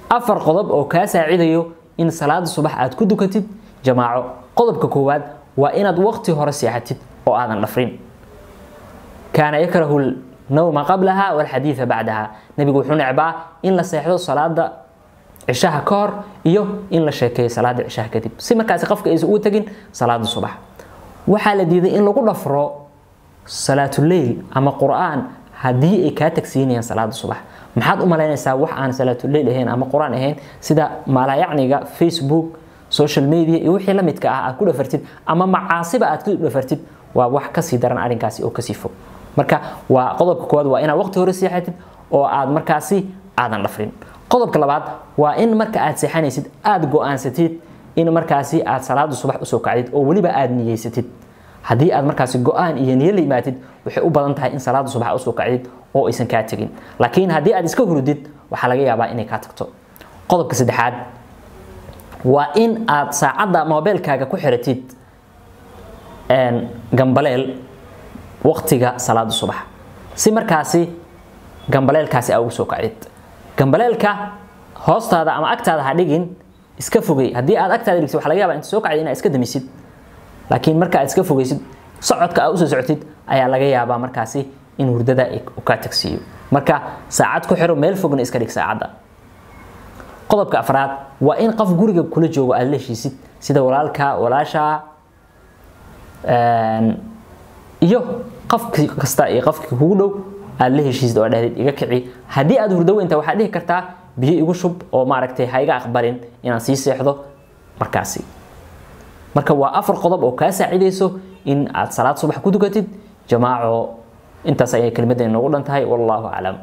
afar qodob oo ka saacidayo in salaada subax aad ku dukatid jamaaco. qodobka koowaad waa inaad waqti hore seexatid oo aadan dhafrin. kaana yakrahu nawma qablaha wal haditha ba'daha. nabigu wuxuu necbaa in la seexdo salaada cishaha ka hor iyo in la sheekeeyo salaada cishaha kadib si markaas qofka aysan u tagin salaada subax. waxaa la diiday in lagu dhafro salaatul layl ama quraan hadii ay ka tagsiinayaan salaada subax. maxaad u malaynaysaa wax aan salaatul layl ahayn ama quraan ahayn sida mala yacniga Facebook, social media iyo wixii la midka ah aad ku dhafartid ama macaasiba aad ku dhafartid waa wax ka sii daran arinkaasi oo ka sii fog. marka waa qodobka koowaad waa inaad waqti hore seexatid oo aad markaasi aadan dhafrin. qodobka labaad waa in marka aad seexanaysid aad go'aansatid in markaasi aad salaada subax u soo kacdid oo waliba aad niyeysatid. hadii aad markaasi go'aan iyo niyad la yimaatid waxay u badan tahay in salaada subax u soo kacdid oo aysan ka tagin. laakiin hadii aad iska hurdid waxa laga yaabaa inay ka tagto. qodobka saddexaad waa in aad saacada mobilkaaga ku xiratid gambaleel waqtiga salaada subax si markaasi gambaleelkaasi aad ugu soo kacdid. gambaleelka hoostaada ama agtaada ha dhigin, iska fogay. hadii aad agtaada dhigtid waxa laga yaabaa inta soo kacdid inaad iska damisid. laakiin marka aad iska fogaysid socodka aad u soo socotid ayaa laga yaabaa markaasi in hurdada ay ka tagsiyo. marka saacad ku xiro meel fogna iska dhig saacada. qodobka afraad waa in qof guriga kula joogo aad la heshiisid sida walaalka, walaasha iyo qof kasta iyo qofka kugu dhow aad la heshiisid oo dhahdid iga kici. hadii aad hurdo weynta waxa dhihi kartaa biyo igu shub oo maaragtay ha iga aqbalin inaan sii seexdo markaasi. marka waa afar qodob oo ka saacideyso in aad salaad subax ku dukatid jamaaco. intaas ayay kelmadeen ugu dhantahay wallahu a'lam.